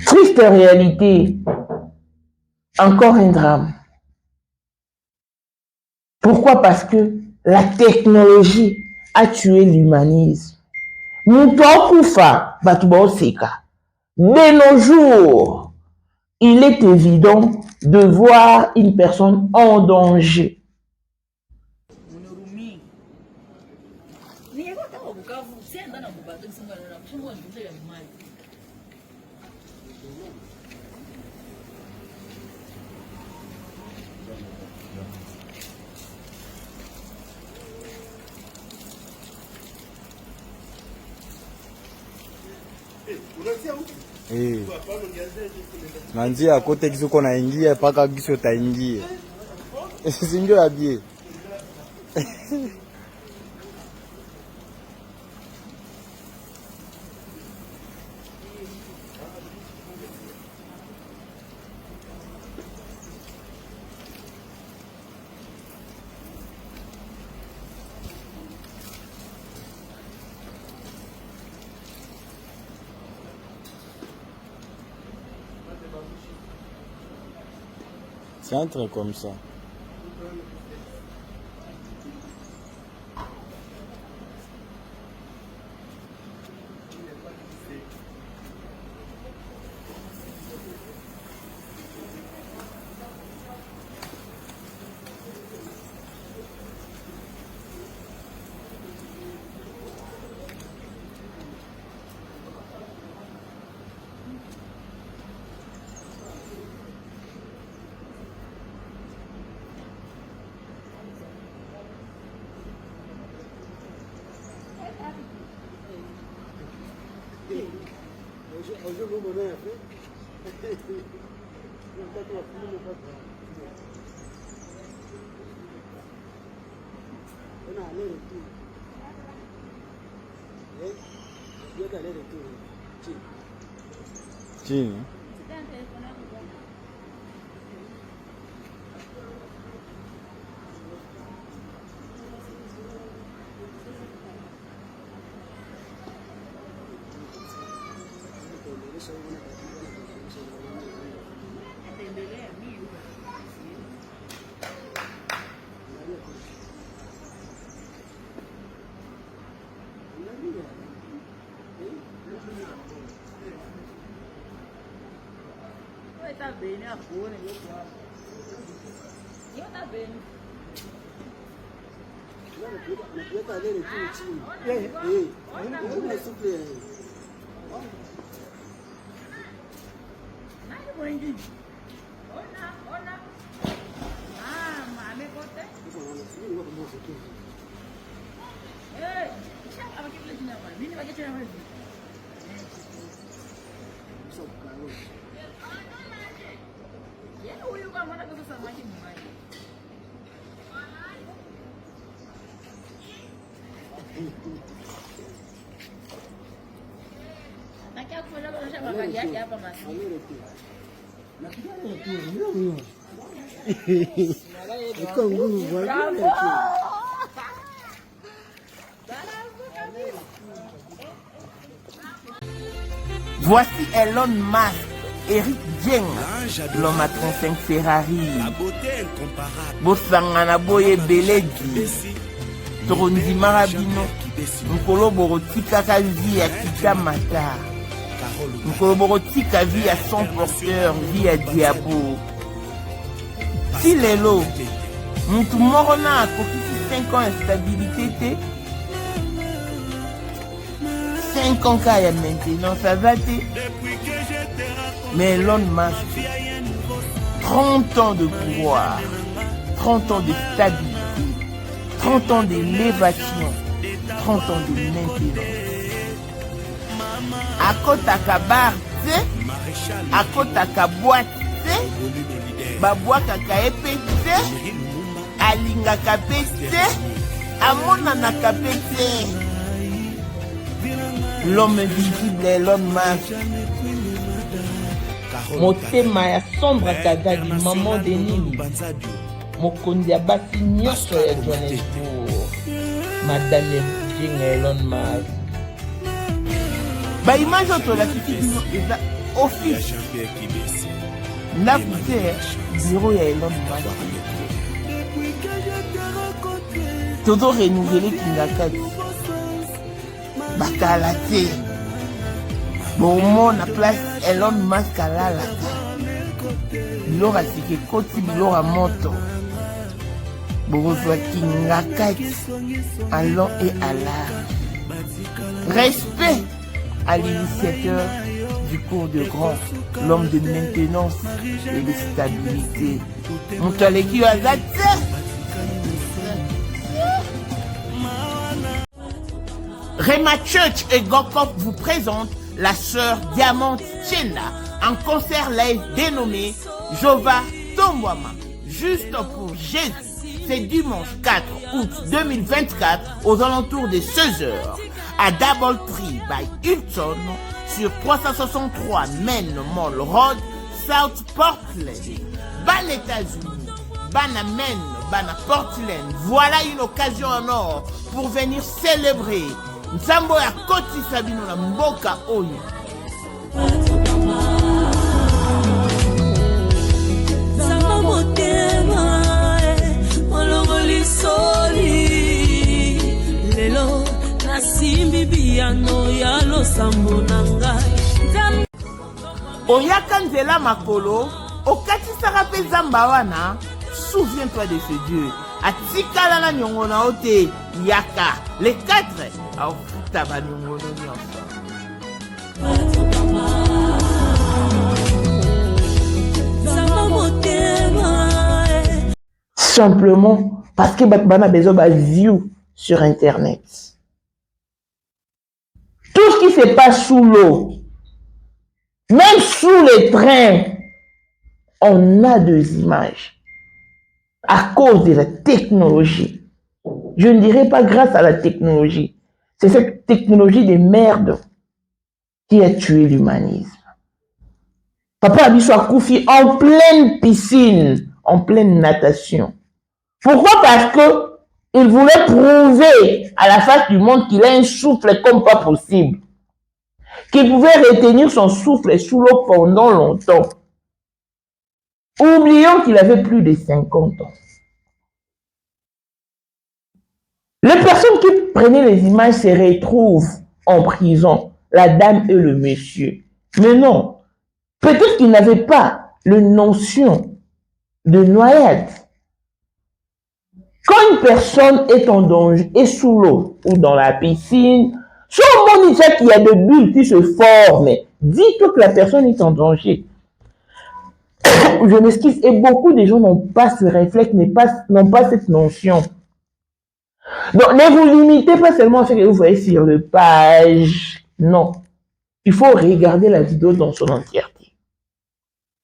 Triste réalité, encore un drame. Pourquoi? Parce que la technologie a tué l'humanisme. De nos jours, il est évident de voir une personne en danger. Nanzia kote kisu kona ingia paka kisu taingia. Si ndio abie. C'est un truc comme ça. Chini. Tá bem, né? A cor, né? Eu tá bem. Eu tá lendo tudo. Ei, eu não sou bem. Nada bom, olha. Ah, mame, corta. Ei, chama aqui pra gente, mano. Vem aqui tirar mais. Só caro. Huyu kama anataka samaki mmoja. Nataka kufanya kwa shamba gari yake hapa masi. Na kijana tu ndio. Iko ngumu bwana. Voici Elon Musk. Eric Dieng, l'homme à 35 Ferrari. Bosangana boye belegi. Torondi marabino. Nkolo borotika kazi ya kitamata. Nkolo borotika vie à son porteur, vie à diabo. Si lelo, mutu moko na akokisi 5 ans instabilité te. 5 ans kaya maintenant, ça va te. Mais Elon Musk, 30 ans de pouvoir, 30 ans de stabilité, 30 ans d'élévation, 30 ans de maintenance. À côté à bar, à côté à boîte, babouaka kaepete, alinga kapete, amona na kapete. L'homme visible Elon Musk. Motema ya sombre kadadi maman de nini mokonzi ya basi nyonso ya Johannesburg madame Dieng Elon Musk. Ba image oyo tolakisi bino eza office. Là, vous êtes bureau ya Elon Musk. Todo renouveler Kingakati. Bakala te. Bon, na place Elon Musk alala. Bilora sike koti bilora moto. Bonjour Kingakati. Allons et à l'âge. Respect à l'initiateur du cours de grand, l'homme de maintenance et de stabilité. Moutaleki Azate. Rema Church et Gokop vous présentent la sœur Diamant Tienda en concert live dénommé Jova Tombouama, juste pour Jésus. C'est dimanche 4 août 2024 aux alentours de 16h à Double Tree by Hilton sur 363 Main Mall Road, South Portland. Ban États-Unis, Ban Maine, Ban Portland. Voilà une occasion en or pour venir célébrer Nzambo ya Koti Sabino na Mboka Oyo. Oyaka nzela makolo, okatisaka pe zamba wana, souviens-toi de ce Dieu. Atikala na nyongo na ote, yaka, les 4, aofuta ba nyongo nyonso. Simplement parce que Batman a besoin de view sur Internet. Tout ce qui se passe sous l'eau, même sous les trains, on a des images à cause de la technologie. Je ne dirais pas grâce à la technologie. C'est cette technologie de merde qui a tué l'humanisme. Papa Abisso a Koufi en pleine piscine, en pleine natation. Pourquoi? Parce que il voulait prouver à la face du monde qu'il a un souffle comme pas possible. Qu'il pouvait retenir son souffle sous l'eau pendant longtemps. Oublions qu'il avait plus de 50 ans. Les personnes qui prenaient les images se retrouvent en prison, la dame et le monsieur. Mais non, peut-être qu'ils n'avaient pas la notion de noyade. Quand une personne est en danger, est sous l'eau ou dans la piscine, si on dit qu'il y a des bulles qui se forment, dites que la personne est en danger. Je m'excuse, et beaucoup de gens n'ont pas ce réflexe, n'ont pas cette notion. Donc, ne vous limitez pas seulement à ce que vous voyez sur le page. Non. Il faut regarder la vidéo dans son entièreté.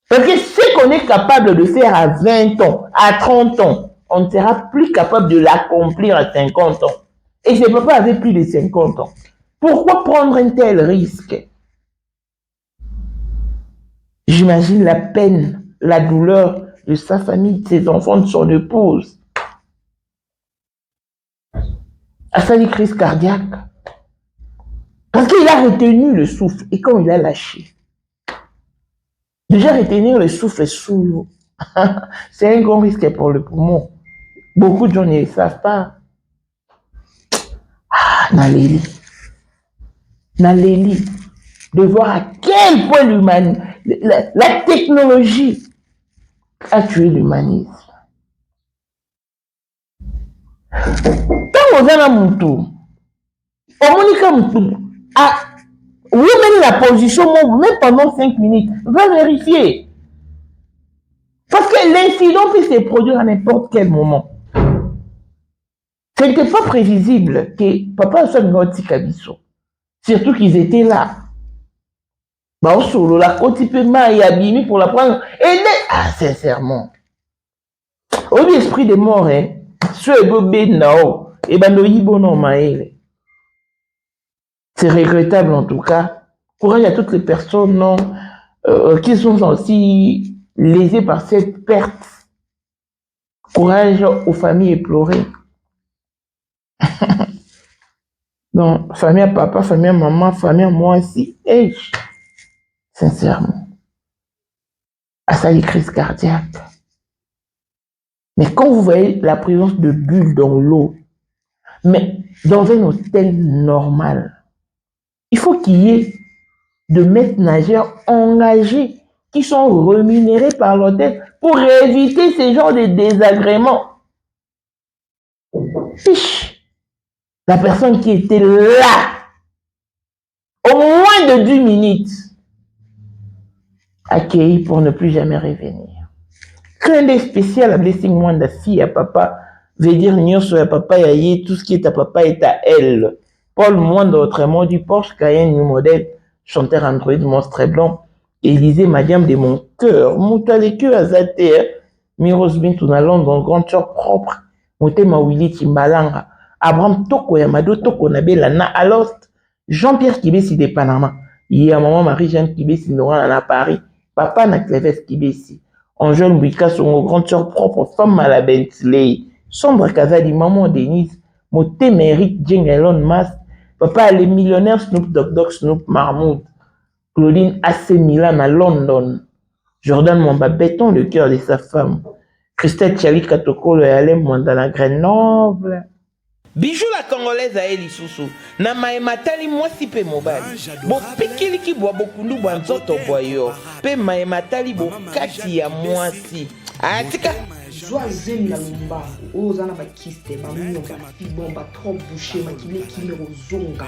Parce que ce qu'on est capable de faire à 20 ans, à 30 ans, on ne sera plus capable de l'accomplir à 50 ans. Et ce papa avait plus de 50 ans. Pourquoi prendre un tel risque? J'imagine la peine, la douleur de sa famille, de ses enfants, de son épouse. À sa crise cardiaque. Parce qu'il a retenu le souffle. Et quand il a lâché, déjà retenir le souffle sous l'eau, c'est un grand risque pour le poumon. Beaucoup de gens ne le savent pas. Ah, Naléli. Naléli. De voir à quel point la technologie a tué l'humanisme. Quand vous avez un mouton, vous mettez la position, même pendant 5 minutes, va vérifier. Parce que l'incident peut se produire à n'importe quel moment. Ce n'était pas prévisible que papa soit Ngoti Kabiso. Surtout qu'ils étaient là. Bah, solo, la côte peut mal et abîmer pour la prendre. Et ah, sincèrement. Au l'esprit des morts, hein. C'est regrettable en tout cas. Courage à toutes les personnes non, qui sont aussi lésées par cette perte. Courage aux familles éplorées. Donc, famille à papa, famille à maman, famille à moi aussi. Hey, Sincèrement. À ça, les crises cardiaques. Mais quand vous voyez la présence de bulles dans l'eau, mais dans un hôtel normal, il faut qu'il y ait de maîtres nageurs engagés qui sont rémunérés par l'hôtel pour éviter ces genres de désagréments. Fiche la personne qui était là au moins de 10 minutes, accueillie pour ne plus jamais revenir. Clin d'œil spécial à Blessing Mwanda, fille à papa, veut dire Nyonso à papa yaye, tout ce qui est à papa est à elle. Paul Mwanda, autrement du Porsche Cayenne New Model, chanteur Android, monstre blanc, Élisée Madiam de mon cœur, Moutaleke Azate, Miros Bintouna Londres, grande sœur propre, Motema Willy Timbalanga, Abraham Toko Yamado Toko Nabela Na Alost, Jean-Pierre Kibesi de Panama, Yé maman Marie-Jeanne Kibesi à Paris, papa na Cléves Kibesi. En jeune Bouika, son grande sœur propre, femme à la Bentley, Sombre Kazali, maman Denise, Moté Méric, Jeng Elon Musk, papa les millionnaires Snoop Dogg, Snoop Mahmoud, Claudine AC Milan à London, Jordan Mwamba Béton, le cœur de sa femme, Christelle Chali Katoko, le Alem Mwanda la Grenoble. Bijou la Congolaise à Eli Soussou, na maematali mwasi pe mobali, bo pikili ki bwa bokundu bwa nzoto boyo, pe maematali bo kati ya mwasi. Atika Zwa zemi na lumbangu, oza na bakiste, bamionga, fibomba, trop bouché, makile kimero zonga.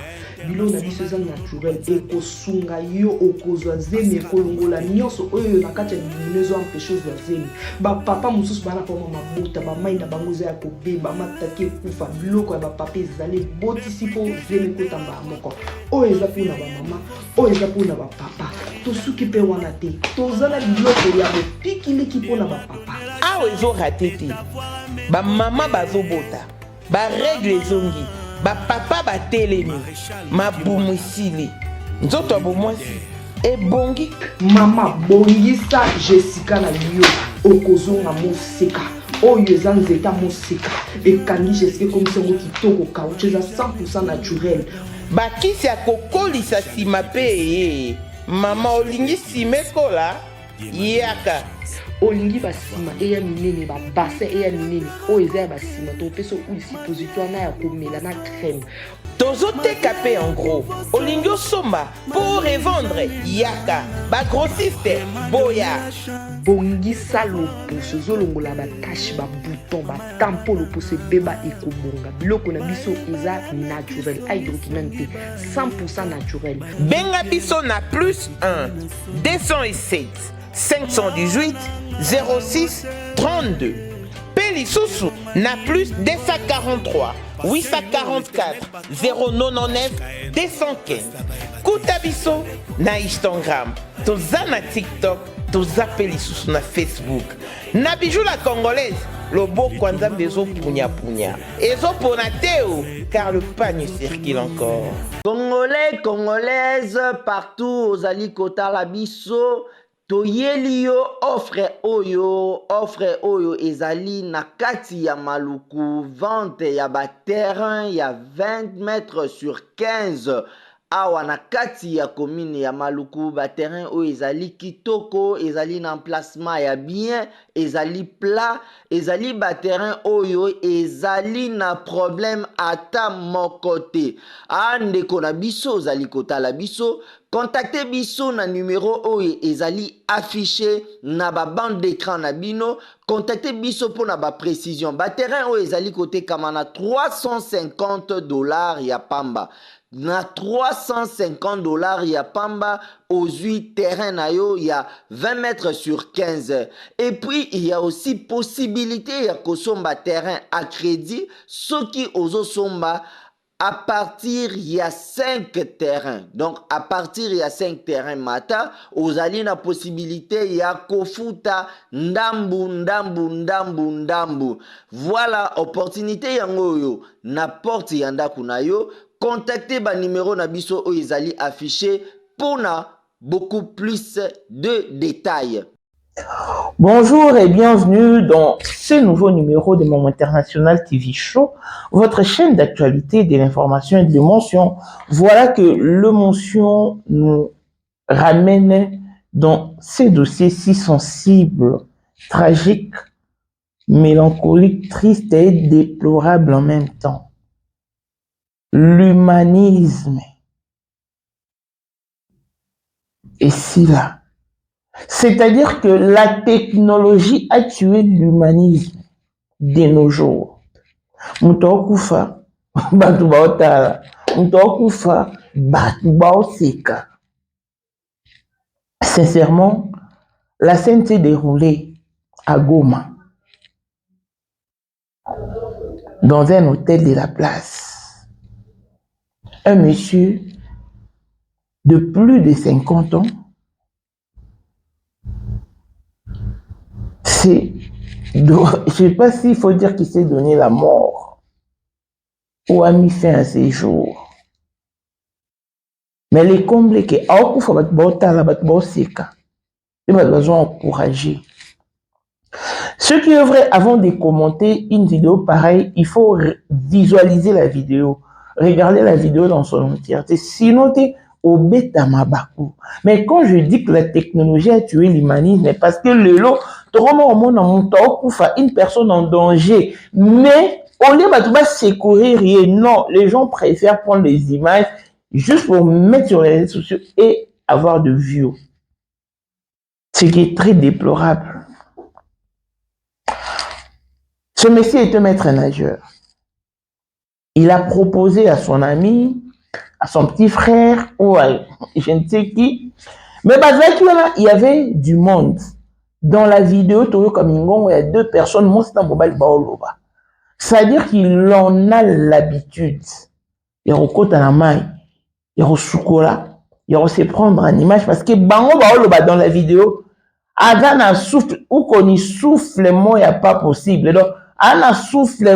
Bilo na biso eza naturel, eko sunga yo okozwa zemi ekolongola nyonso oyo na kati ya limunezo empêche zwa zemi. Ba papa mususu bana pa mama buta, ba mainda bango za kobeba, mataki ekufa, biloko ya ba papa ezali botisi po zemi kotamba moko. Oyo eza pona ba mama, oyo eza pona ba papa. Tosuki pe wana te, tozala biloko ya bopikiliki pona ba papa. Awa ezo raté te, ba mama bazobota, ba règle ezongi, ba papa batelemi, mabumwisili, nzoto abomwasi, ebongi. Mama bongisa Jessica na liyo, okozonga moseka, oyo eza nzeta moseka, ekangi Jessica komisongo kitoko kauche eza 100% naturel. Bakisi ya kokolisa sima pe, mama olingi sime kola, yaka. Olingi basima eya minene ba bassin eya minene o eza ya basima to peso ou suppositoire na ya komela na crème tozoteka pe en gros olingi osomba pour revendre yaka ba grossiste boya bongisa loposo zolongola ba tache ba bouton ba tampo loposo beba ekobonga biloko na biso eza naturel hydroquinone 100% naturel benga biso na plus 1 207 518 06 32. Pélissousou na plus 243 844 099 215. Koutabiso na Instagram, toza na TikTok, toza Pélissousou na Facebook. Na bijou la congolaise, lobo kwanza bezo punya punya. Ezo ponateo, car le pagne circule encore. Congolais, congolaises, partout aux alikota la biso. Toyeli yo offre oyo ezali na kati ya maluku vente ya ba terrain ya 20 mètres sur 15 awa na kati ya commune ya maluku ba terrain oyo ezali kitoko ezali na emplacement ya bien ezali plat ezali ba terrain oyo ezali na problème ata moko te andeko na biso ozali kotala biso. Contactez biso na numéro oyo ezali affiché na ba bande d'écran na bino. Contactez biso pour na ba précision. Ba terrain oyo ezali kote kama na $350 ya pamba. Na $350 ya pamba aux 8 terrains na yo ya 20 mètres sur 15. Et puis il y a aussi possibilité ya kosomba terrain à crédit. Soki ozo somba à partir il y a 5 terrains. Donc à partir il y a 5 terrains mata, aux ali na possibilité ya kofuta ndambu. Voilà opportunité yango yo na porte yanda kunayo. Contactez ba numéro na biso o ezali affiché pour na beaucoup plus de détails. Bonjour et bienvenue dans ce nouveau numéro de Moment International TV Show, votre chaîne d'actualité, de l'information et de l'émotion. Voilà que l'émotion nous ramène dans ces dossiers si sensibles, tragiques, mélancoliques, tristes et déplorables en même temps. L'humanisme est si là. C'est-à-dire que la technologie a tué l'humanisme de nos jours. Muto kufa, batu baotala. Muto kufa, batu baoseka. Sincèrement, la scène s'est déroulée à Goma, dans un hôtel de la place. Un monsieur de plus de 50 ans je ne sais pas s'il faut dire qu'il s'est donné la mort ou a mis fin à ses jours. Mais les combles que il va besoin d'encourager. Ce qui est vrai, avant de commenter une vidéo pareille, il faut visualiser la vidéo, regarder la vidéo dans son entièreté. Sinon, tu es au bêta mabakou. Mais quand je dis que la technologie a tué l'humanisme, c'est parce que le lot, une personne en danger, mais au lieu de secourir, non, les gens préfèrent prendre les images juste pour mettre sur les réseaux sociaux et avoir de vues. Ce qui est très déplorable. Ce monsieur est un maître nageur. Il a proposé à son ami, à son petit frère, ou à je ne sais qui, mais il y avait du monde. Dans la vidéo, comme il y a 2 personnes, c'est-à-dire qu'il en a l'habitude. Il y a la main, il y a chocolat, il y a se prendre en image parce que dans la vidéo, Adana souffle, ou qu'on y souffle, il n'y a pas possible. Donc, Anna souffle,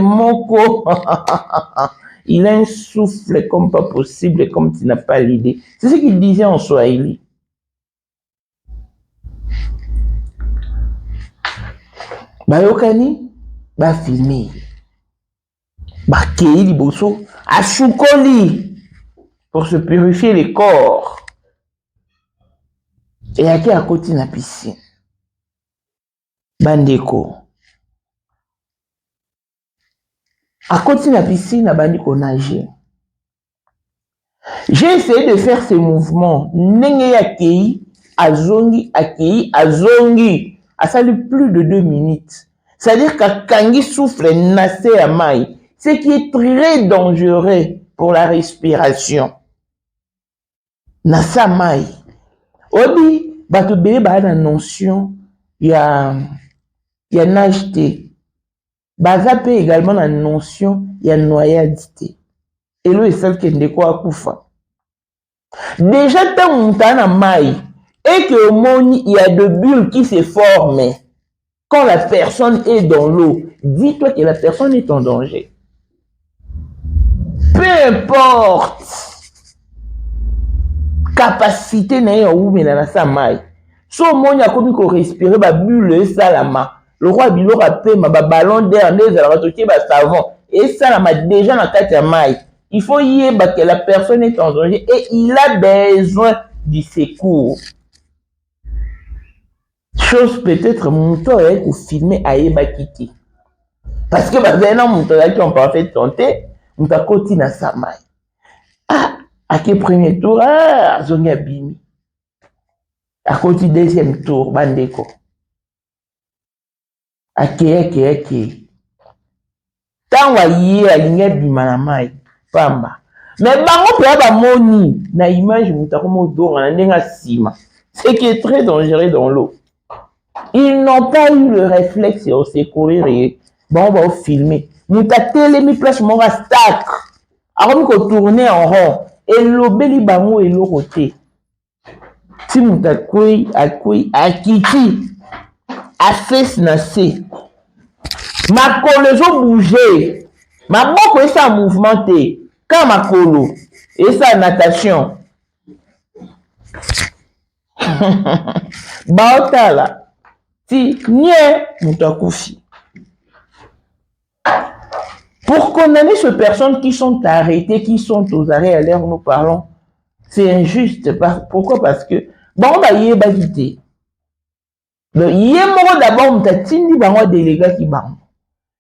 il a un souffle comme pas possible, comme tu n'as pas l'idée. C'est ce qu'il disait en Swahili. Bayokani, ba filmer. Ba kei liboso, a choukoli pour se purifier les corps. Et à qui à côté la piscine. Bandeko. À côté de la piscine, à bandeko nager. J'ai essayé de faire ces mouvements. Nenge akei, azongi, akei, azongi. A fallu plus de 2 minutes. C'est-à-dire qu'à Kangi souffle nassé à maille, ce qui est très dangereux pour la respiration. Nassa maille. Obi, bato bébé ba la notion, il y a nage té. Baza également la notion, il y a noyade té. Et là, il fait qu'il y a quoi koufa. Déjà, tant on t'a maille, et que au monde, il y a de bulles qui se forment. Quand la personne est dans l'eau, dis-toi que la personne est en danger. Peu importe capacité n'a ou mais na sa maille. So mon ya komi ko respirer ba bulle salama. Le roi bilo rapé ma ba ballon d'air les ala toki ba savon et salama déjà na kati ya maille. Il faut y que la personne est en danger et il a besoin du secours. Chose peut-être monto avec ou filmer aïeba kiki. Parce que bah ben non monto là qui ont parfait tenter, on t'a continué à sa maille. Ah, à quel premier tour, ah, Zonia Bimi. À côté deuxième tour, Bandeko. Ake. Tant wa yé à ligne Bima na maille, Pamba. Mais bango pe ba moni na image monta comme do na nenga sima. Ce qui est très dangereux dans l'eau. Ils n'ont pas eu le réflexe de secourir et bon, on va filmer. Nous avons mis place mon stack. Alors, nous tourner en rond. Et l'obéli bango et l'oroté. Si nous avons à kiki, à fesse nassé. Ma colo, bouger. Ma boko est ça mouvementé. Quand ma colo, et ça natation. Baotala. Si, pour condamner ces personnes qui sont arrêtées, qui sont aux arrêts à l'air où nous parlons, c'est injuste. Pourquoi? Parce que Bon, bah, y est bagité. Donc, y est mort d'abord, m'ta tindi, bah, moi, délégué qui bang.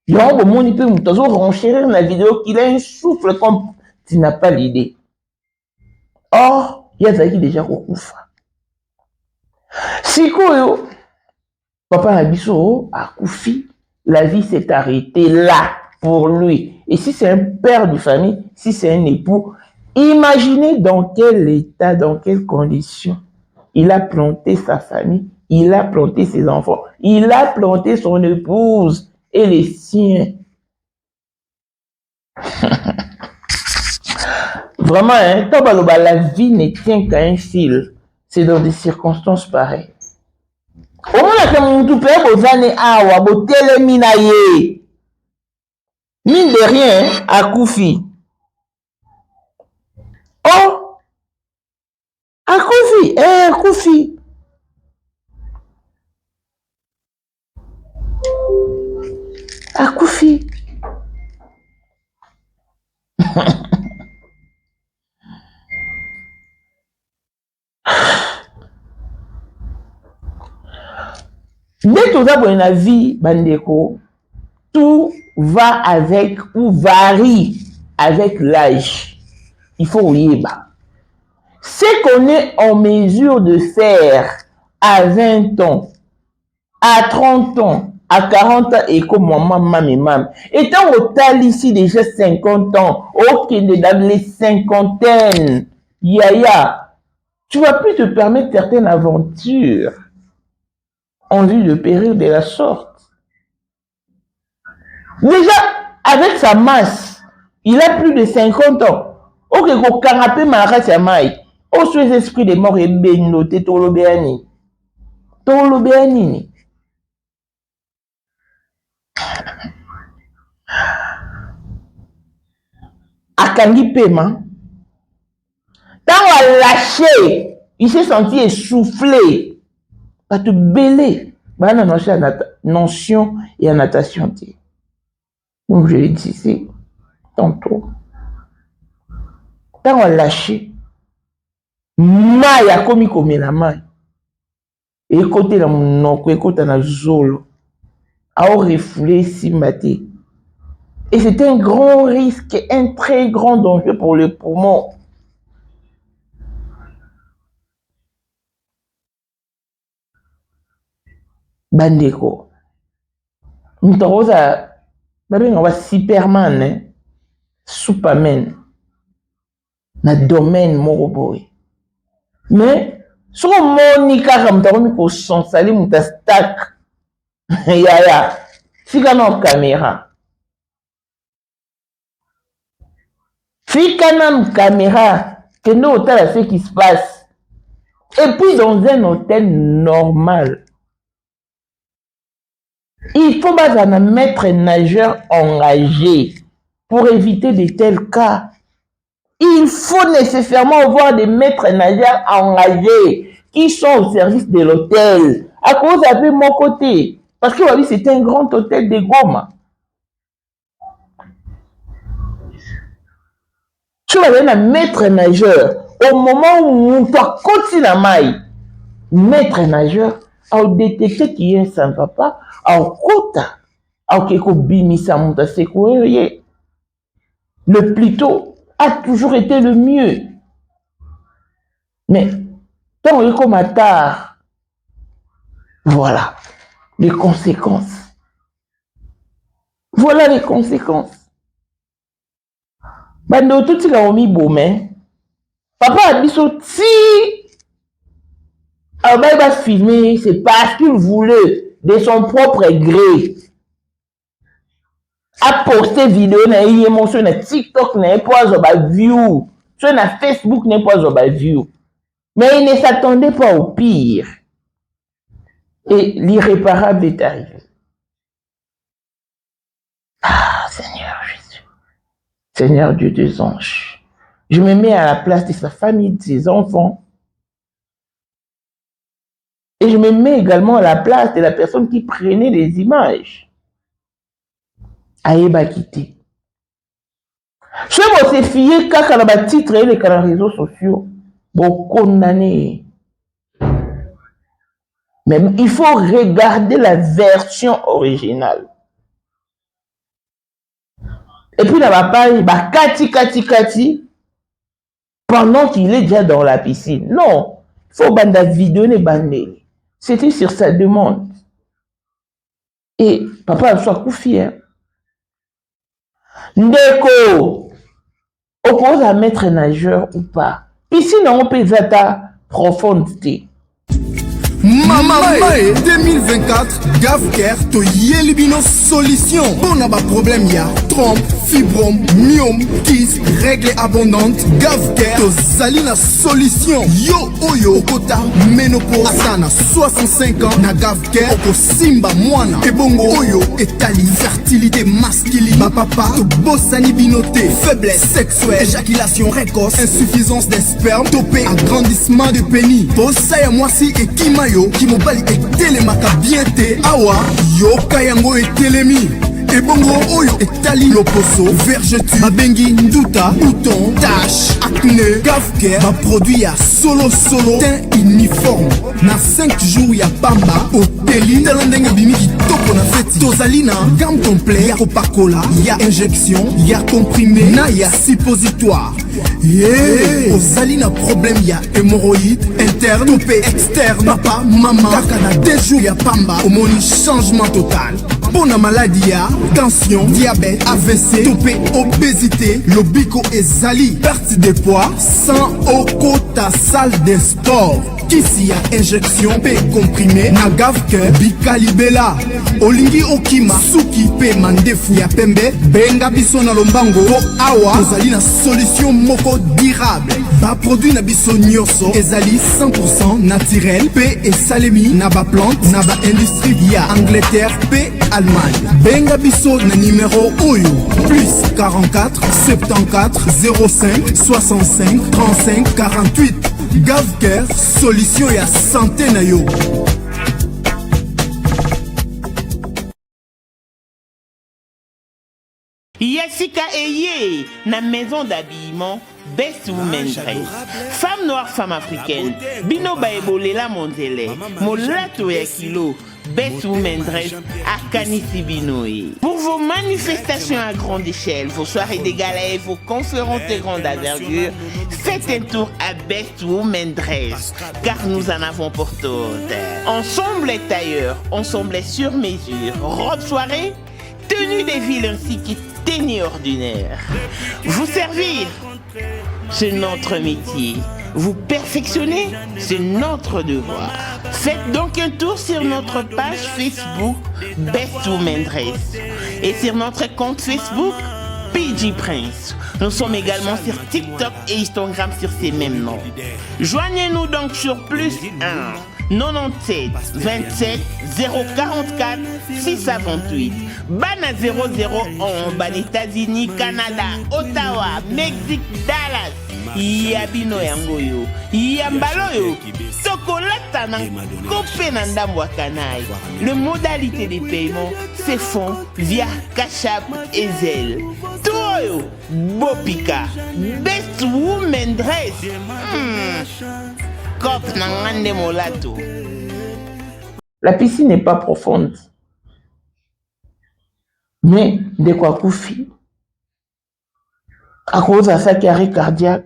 Yon, bon, mon, il peut m'ta renchérir la vidéo qu'il a un souffle comme tu n'as pas l'idée. Or, il y a ça qui déjà recouvre. Si quoi, papa Abisso a Koufi, la vie s'est arrêtée là pour lui. Et si c'est un père de famille, si c'est un époux, imaginez dans quel état, dans quelles conditions il a planté sa famille, il a planté ses enfants, il a planté son épouse et les siens. Vraiment, hein, la vie ne tient qu'à un fil. C'est dans des circonstances pareilles. Au moins, quand on peut bozane awa, botele minaye. Mine de rien, à Koufi. Oh! À Koufi, Koufi. À Koufi. Dès que vous avez une vie, Bandeko, tout va avec ou varie avec l'âge. Il faut oublier. Ce qu'on est en mesure de faire à 20 ans, à 30 ans, à 40 ans, et comme maman, étant au tal ici déjà 50 ans, ok, dans les cinquantaines, yaya, tu vas plus te permettre certaines aventures en vue de périr de la sorte. Déjà, avec sa masse, il a plus de 50 ans. Ok, ko canapé mara samai. O sous esprit de mort et benoté tolobéani. Tolobéani. Akangi paiement. Quand on a lâché, il s'est senti essoufflé. Pas te belé. Bah, non, notion et en natation. Donc, je l'ai dit ici, tantôt. Quand on a lâché, maille a commis comme la maille. Et côté dans mon nom, côté dans zolo. A refoulé Simbati. Et c'était un grand risque, un très grand danger pour le poumon. Bandeko. Nous avons Superman, hein? Superman. Na domaine moroboy. Mais, si on Monica Ramdami pour son salut, on stack. Yaya. Fika na caméra. Fika na caméra. Que nous hôtel à ce qui se passe. Et puis dans un hôtel normal. Il faut pas un maître nageur engagé pour éviter de tels cas. Il faut nécessairement avoir des maîtres nageurs engagés qui sont au service de l'hôtel. À cause de mon côté. Parce que c'est un grand hôtel de Goma. Tu vas avoir un maître nageur. Au moment où on doit continuer à maille, maître nageur, à détecter qu'il ça ne va pas, à kota, à keko bimisa monta sekoué. Le plus tôt a toujours été le mieux. Mais, tant que comme à tard, voilà les conséquences. Voilà les conséquences. Bando tout ce qui a mis boumé. Papa a dit si il va filmer, c'est parce qu'il voulait de son propre gré. A posté vidéo na yemo sur TikTok na pas ba view, sur na Facebook na pas ba view. Mais il ne s'attendait pas au pire. Et l'irréparable est arrivé. Ah, Seigneur Jésus. Seigneur Dieu des anges. Je me mets à la place de sa famille, de ses enfants. Et je me mets également à la place de la personne qui prenait les images. Aïeba quitté. Je me suis fié quand on a titre et les réseaux sociaux. Bon, condamné. Mais il faut regarder la version originale. Et puis, la page, bah, Kati, pendant qu'il est déjà dans la piscine. Non, il faut banda vidéo ne bandé. C'était sur sa demande. Et papa soit fier. Ndeko, oppose à maître nageur ou pas. Piscine, on peut être profondité. Mamae 2024 GavCare to yelibino solution. On a pas problème ya trompe, fibrome, myome, kyste, règle abondante. GavCare to zalina solution. Yo oyo kota ménopause asana 65 ans na GavCare oko simba mwana. Ebongo oyo etali fertilité masculine. Ma papa to bossani binoté, faiblesse sexuelle, éjaculation précoce, insuffisance des spermes, topé agrandissement de pénis. Bossa ya mwasi et kimayo Kimobali etelemaka bien te awa yoka yango etelemi ebongo oyo etali loposo vergeture babengi nduta bouton tache acné GavCare baproduit ya solo teint uniforme na 5 jours ya pamba oteli tala ndenge bimi kitoko na feti tozali na gamme complet ya kopakola ya injection ya comprimé na ya suppositoire. Yeah. Ozali na problème ya hémorroïde interne topé externe papa mama kaka na 2 jours ya pamba omoni changement total. Bona maladie ya tension, diabète, AVC, topé obésité, lobiko ezali perte de poids sans okota salle de sport. Kisi ya injection pe comprimé na GavCare bikalibela olingi okima suki pe mandefu ya pembe benga biso na lombango po awa ozali na solution moko durable ba produit na biso nyonso ezali 100% naturel pe esalemi na ba plante na ba industrie ya Angleterre pe Allemagne. Benga biso na numéro oyo plus 44 74 05 65 35 48. GavCare, solution ya santé na yo. Yassika Eye, na maison d'habillement Best Women Dress. Femme noire, femme africaine. Bino Baebolela Monzele. Molato ya kilo. Best Women Dress Arkanisi Binoé. Pour vos manifestations à grande échelle, vos soirées de gala et vos conférences de grande envergure, faites un tour à Best Women Dress, car nous en avons pour toutes. Ensemble tailleur, ensemble sur mesure, robe soirée, tenue de ville ainsi que tenue ordinaire. Vous servir, c'est notre métier. Vous perfectionner, c'est notre devoir. Faites donc un tour sur notre page Facebook Best Women Dress et sur notre compte Facebook PG Prince. Nous sommes également sur TikTok et Instagram sur ces mêmes noms. Joignez-nous donc sur plus 1 97 27 044 628. Bana 001 Ban États-Unis, Canada, Ottawa, Mexique, Dallas. Yabino yangoyo, yambaloyo, sokolata nan kopé nan ndambo kanai. Le modalité de paiement se font via Cash App et Zelle. Toyo, Bopika, Best Women Dress. Kop nangande molato. La piscine n'est pas profonde. Mais de quoi koufi? À cause de sa arrêt cardiaque.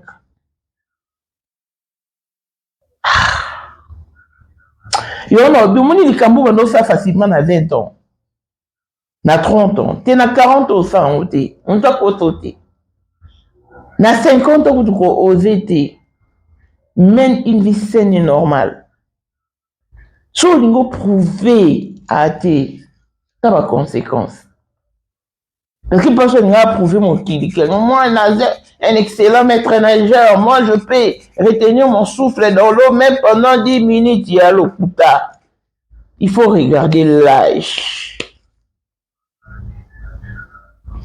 Yo no, demoni likambo bando ça facilement à 20 ans. Na 30 ans, t'es na 40 ans ça on t'es, on t'a sauté. Na 50 ans tu ko osé t'es. Mène une vie saine et normale. So lingo prouver à t'es, ça va conséquence. Parce que personne n'a prouvé mon kili. Moi, un excellent maître nageur. Moi, je peux retenir mon souffle dans l'eau même pendant 10 minutes. Il y a l'eau. Il faut regarder l'âge.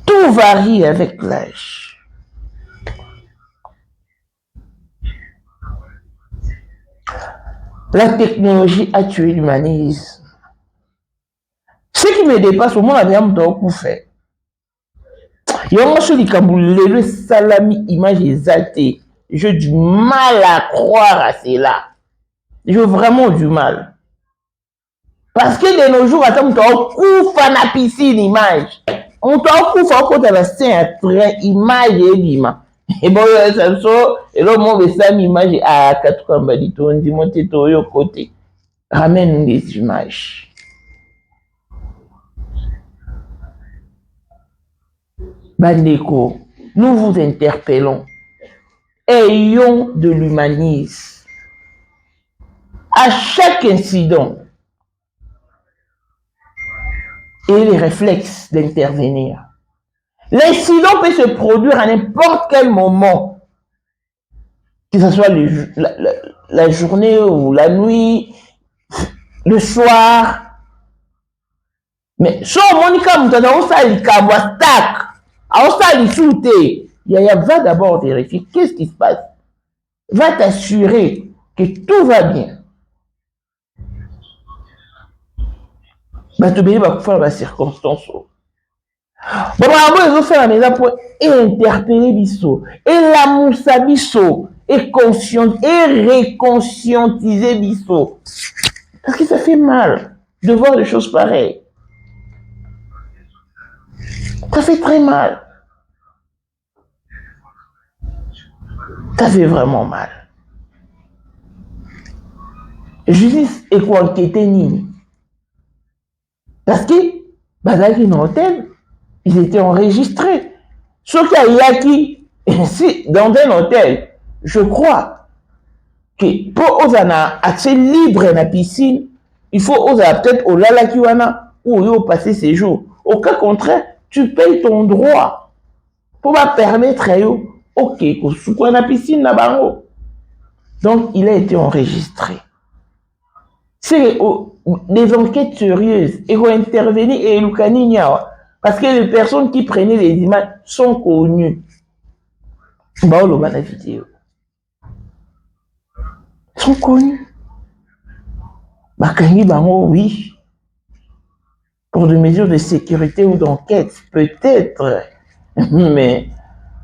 Tout varie avec l'âge. La technologie a tué l'humanisme. Ce qui me dépasse, au moins, la viande doit tout faire. Le salami image exaltée. J'ai du mal à croire à cela. J'ai vraiment du mal. Parce que de nos jours, attends, on a na piscine image. On t'a couvert la scène image et l'image. Et bon, ça et là, mon message image à 4 kambadito, on dit monter au côté. Ramène des images. Bandeko, nous vous interpellons. Ayons de l'humanisme. À chaque incident, et les réflexes d'intervenir. L'incident peut se produire à n'importe quel moment, que ce soit la journée ou la nuit, le soir. Mais si on Monica Moutana, on s'allie Kabouastak, on s'allie Souté, va d'abord vérifier qu'est-ce qui se passe. Va t'assurer que tout va bien. Tu vas faire la circonstance. Bon, ils ont fait la maison pour interpeller Bisso, et la moussa Bisso, et réconscientiser Bisso. Parce que ça fait mal de voir des choses pareilles. Ça fait très mal. Ça fait vraiment mal. Justice et quoi enquêter Nini. Parce que, dans un hôtel, ils étaient enregistrés. Sauf qu'il y a qui, dans un hôtel, je crois que pour aux accès libre à la piscine, il faut peut-être au Lalakiwana ou au passer ses jours. Au cas contraire, tu payes ton droit pour permettre à eux, ok, qu'on a la piscine là-bas. Donc, il a été enregistré. C'est des enquêtes sérieuses et vont intervenir et parce que les personnes qui prenaient les images sont connues. La vidéo. Sont connues. Oui. Pour des mesures de sécurité ou d'enquête, peut-être. Mais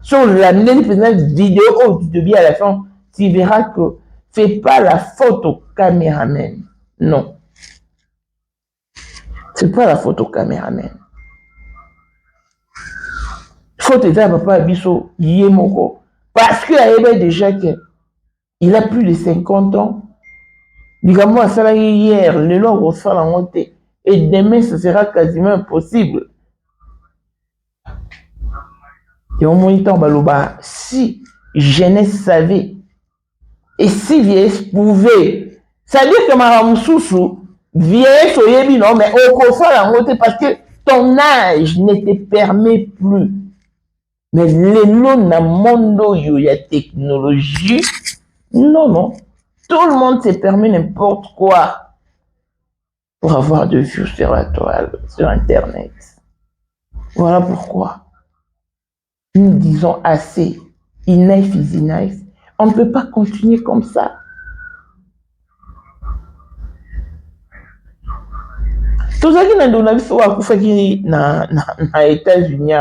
sur la même vidéo du début à la fin, tu verras que fais pas la faute au caméraman. Non. C'est pas la faute au caméraman. Faute est à papa Abisso, Yemoko. Parce qu'il avait déjà qu'il a plus de 50 ans. Digamos à ça hier, le long on sera la montée. Et demain, ce sera quasiment impossible. Et au moins, si jeunesse savait, et si vieillesse pouvait, c'est-à-dire que Maramoussoussou, vieillesse au Yébi, non, mais au contraire, la montée, parce que ton âge ne te permet plus. Mais les lots na mondo yo ya technologie, non. Tout le monde se permet n'importe quoi pour avoir de vues sur la toile, sur Internet. Voilà pourquoi nous disons assez. Enough is enough. On ne peut pas continuer comme ça. Tout ça qui n'a donné na États-Unis,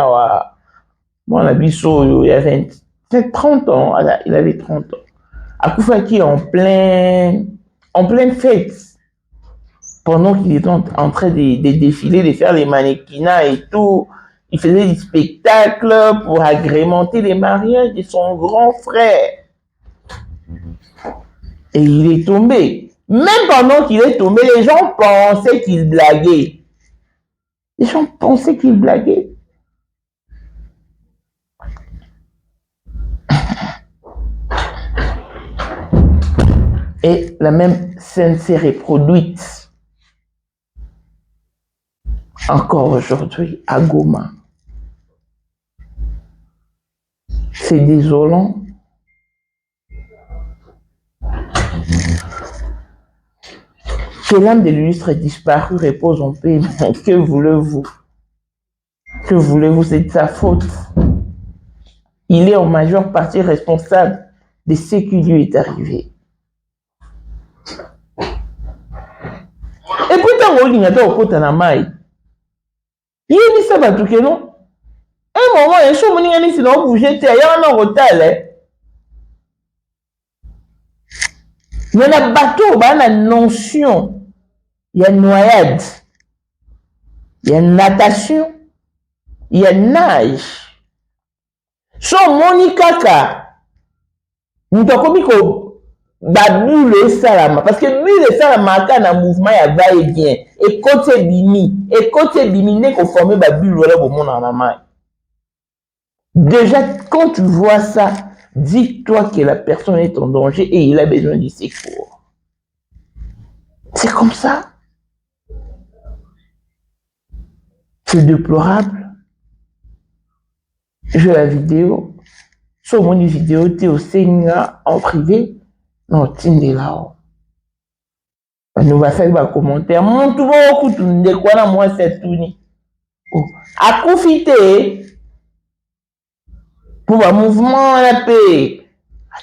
mon abisso, il avait 30 ans, il avait 30 ans. Akoufaki en pleine fête, pendant qu'il était en train de défiler, de faire les mannequinats et tout, il faisait des spectacles pour agrémenter les mariages de son grand frère. Et il est tombé. Même pendant qu'il est tombé, les gens pensaient qu'il blaguait. Les gens pensaient qu'il blaguait. Et la même scène s'est reproduite encore aujourd'hui à Goma. C'est désolant. Que l'âme de l'illustre disparu repose en paix. Que voulez-vous? Que voulez-vous? C'est de sa faute. Il est en majeure partie responsable de ce qui lui est arrivé. Et pourtant, on a dit au na mai. Il dit ça va tout que non. Un moment, il faut que si on bouge, il y a un hôtel. Mais la bateau, la notion il y a noyade, il y a natation, il y a nage. So moni kaka, nous avons ko babule salama parce que bule salama ka na mouvement ya va et vient et côté bimi ne ko former babule wala bo mona na mai. Déjà quand tu vois ça, dis-toi que la personne est en danger et il a besoin du secours. C'est comme ça. C'est déplorable. Je la vidéo. Sur mon vidéo, tu es au Sénat en privé. Non, tu es là. Nous va faire un commentaire. Mon tout bon, tu ne sais quoi, moi, c'est tout. À profiter pour un mouvement la paix.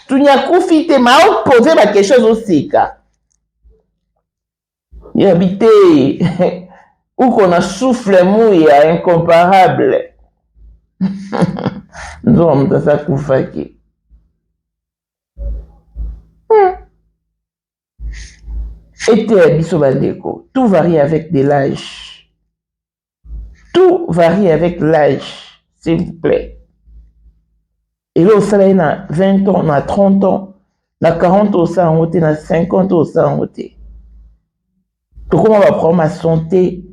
Tu n'y as profité, mais on poser quelque chose aussi. Il habite où qu'on a souffle mouille incomparable. Nous sommes dans sa koufaki. Tout varie avec de l'âge. Tout varie avec l'âge, s'il vous plaît. Et là, ça là, a 20 ans, on a 30 ans, on a 40 ans, on a 50 ans, on comment on va prendre ma santé?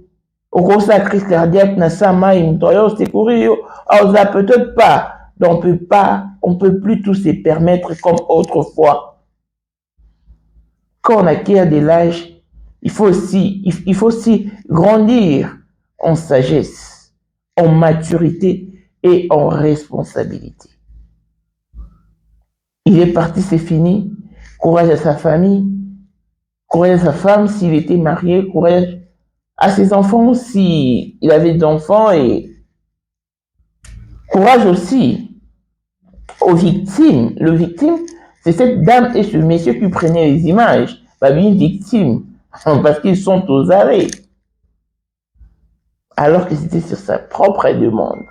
Au gros, la crise cardiaque, na sama, il me c'est courir, peut-être pas. Donc, on peut plus tout se permettre comme autrefois. Quand on acquiert de l'âge, il faut aussi grandir en sagesse, en maturité et en responsabilité. Il est parti, c'est fini. Courage à sa famille, courage à sa femme s'il était marié, courage à ses enfants s'il avait des enfants et courage aussi aux victimes. Le victime, c'est cette dame et ce monsieur qui prenaient les images. Bah, une victime, parce qu'ils sont aux arrêts. Alors que c'était sur sa propre demande.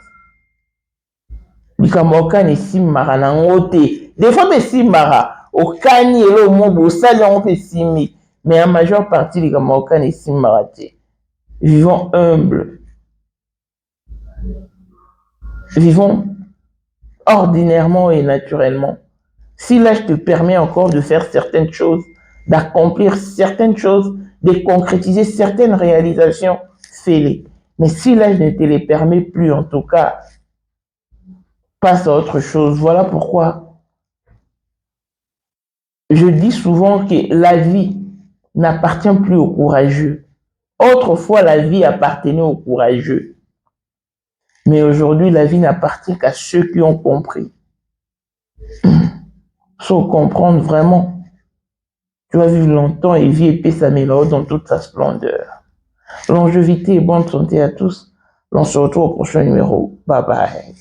Bikamoka ne simara na ngote. Des fois, mais simara. Au kani et au mobo, ça, on peut simi. Mais la majeure partie, les Kamoka ne simara. Vivons humbles. Vivons ordinairement et naturellement. Si l'âge te permet encore de faire certaines choses, d'accomplir certaines choses, de concrétiser certaines réalisations, fais-les. Mais si l'âge ne te les permet plus, en tout cas, passe à autre chose. Voilà pourquoi je dis souvent que la vie n'appartient plus aux courageux. Autrefois, la vie appartenait aux courageux. Mais aujourd'hui, la vie n'appartient qu'à ceux qui ont compris. Sans comprendre vraiment, tu vas vivre longtemps et vie et paix s'améliore dans toute sa splendeur. Longévité et bonne santé à tous. On se retrouve au prochain numéro. Bye bye.